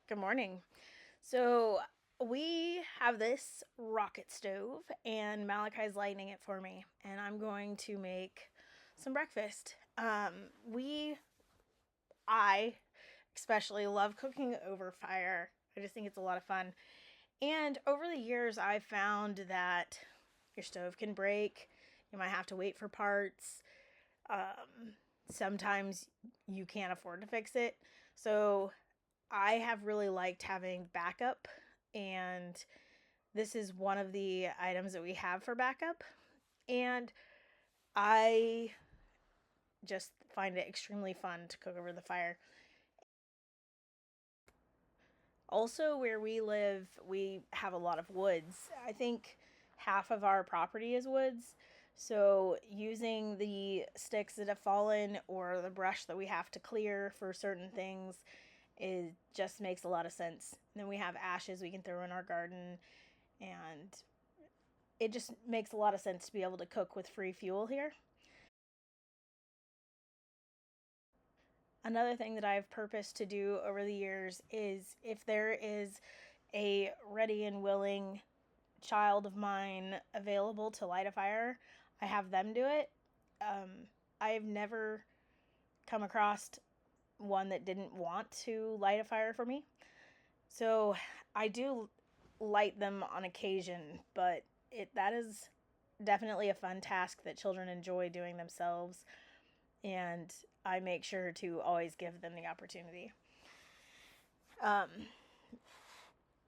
Good morning. So we have this rocket stove, and Malachi's lighting it for me, and I'm going to make some breakfast. I especially love cooking over fire. I just think it's a lot of fun. And over the years, I've found that your stove can break. You might have to wait for parts. Sometimes you can't afford to fix it. So I have really liked having backup, and this is one of the items that we have for backup. And I just find it extremely fun to cook over the fire. Also, where we live, we have a lot of woods. I think half of our property is woods. So, using the sticks that have fallen or the brush that we have to clear for certain things, it just makes a lot of sense. And then we have ashes we can throw in our garden, and it just makes a lot of sense to be able to cook with free fuel here. Another thing that I've purposed to do over the years is if there is a ready and willing child of mine available to light a fire, I have them do it. I've never come across one that didn't want to light a fire for me. So I do light them on occasion, but that is definitely a fun task that children enjoy doing themselves, and I make sure to always give them the opportunity. Um,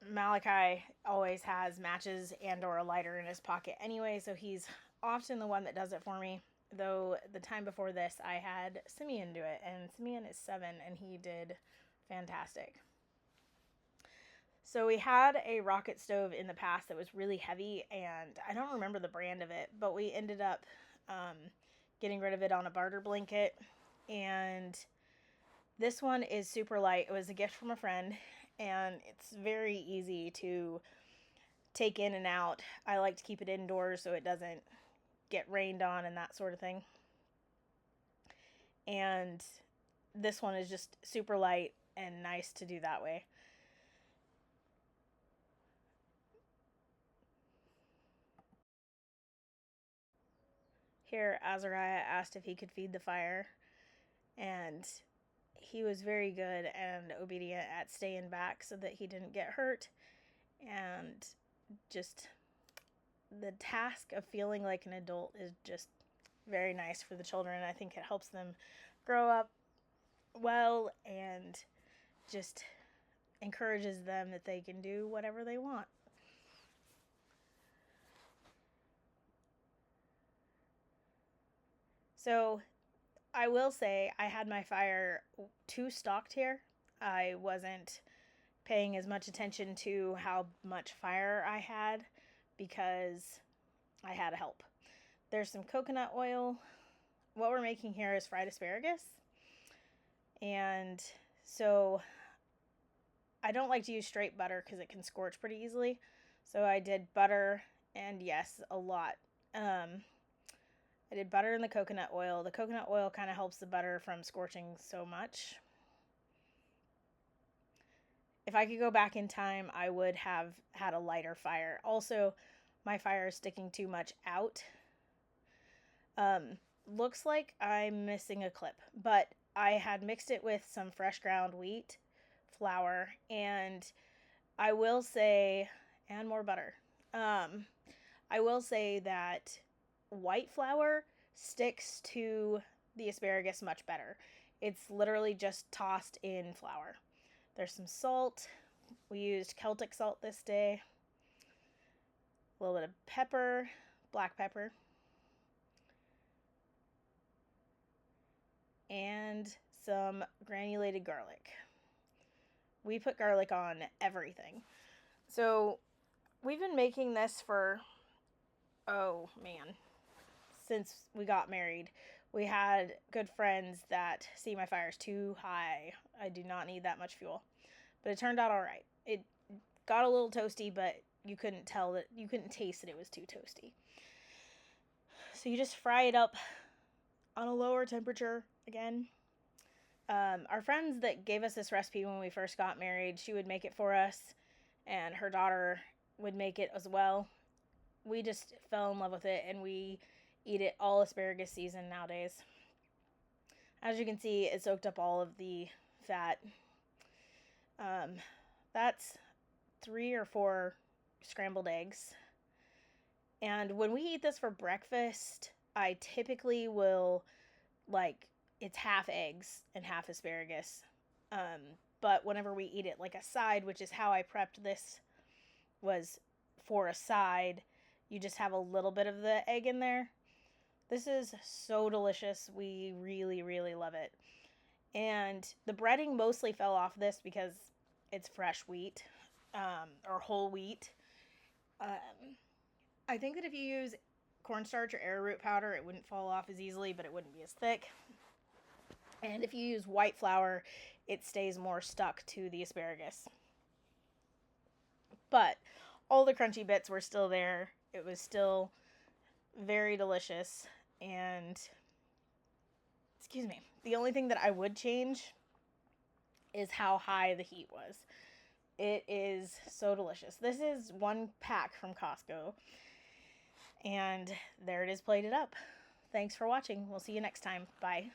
Malachi always has matches and or a lighter in his pocket anyway, so he's often the one that does it for me. Though the time before this, I had Simeon do it, and Simeon is 7, and he did fantastic. So we had a rocket stove in the past that was really heavy, and I don't remember the brand of it, but we ended up um, getting rid of it on a barter blanket. And this one is super light. It was a gift from a friend, and it's very easy to take in and out. I like to keep it indoors so it doesn't get rained on and that sort of thing. And this one is just super light and nice to do that way. Here, Azariah asked if he could feed the fire, and he was very good and obedient at staying back so that he didn't get hurt. And just the task of feeling like an adult is just very nice for the children. I think it helps them grow up well and just encourages them that they can do whatever they want. So I will say I had my fire too stocked here. I wasn't paying as much attention to how much fire I had because I had help. There's some coconut oil. What we're making here is fried asparagus. And so I don't like to use straight butter because it can scorch pretty easily. So I did butter and, yes, a lot. I did butter and the coconut oil. The coconut oil kind of helps the butter from scorching so much. If I could go back in time, I would have had a lighter fire. Also, my fire is sticking too much out. Looks like I'm missing a clip, but I had mixed it with some fresh ground wheat flour, and I will say, and more butter. Um, I will say that white flour sticks to the asparagus much better. It's literally just tossed in flour. There's some salt. We used Celtic salt this day. A little bit of pepper, black pepper, and some granulated garlic. We put garlic on everything. So we've been making this for, oh man, since we got married. We had good friends that see my fire's too high. I do not need that much fuel. But it turned out all right. It got a little toasty, but you couldn't taste that it was too toasty. So you just fry it up on a lower temperature again. Our friends that gave us this recipe when we first got married, she would make it for us, and her daughter would make it as well. We just fell in love with it, and we eat it all asparagus season nowadays. As you can see, it soaked up all of the fat. That's 3 or 4 scrambled eggs. And when we eat this for breakfast, I typically will, like, it's half eggs and half asparagus. But whenever we eat it like a side, which is how I prepped this, was for a side, you just have a little bit of the egg in there. This is so delicious. We really, really love it. And the breading mostly fell off this because it's fresh wheat, or whole wheat. I think that if you use cornstarch or arrowroot powder, it wouldn't fall off as easily, but it wouldn't be as thick. And if you use white flour, it stays more stuck to the asparagus. But all the crunchy bits were still there. It was still very delicious. And, excuse me, the only thing that I would change is how high the heat was. It is so delicious. This is 1 pack from Costco. And there it is plated up. Thanks for watching. We'll see you next time. Bye.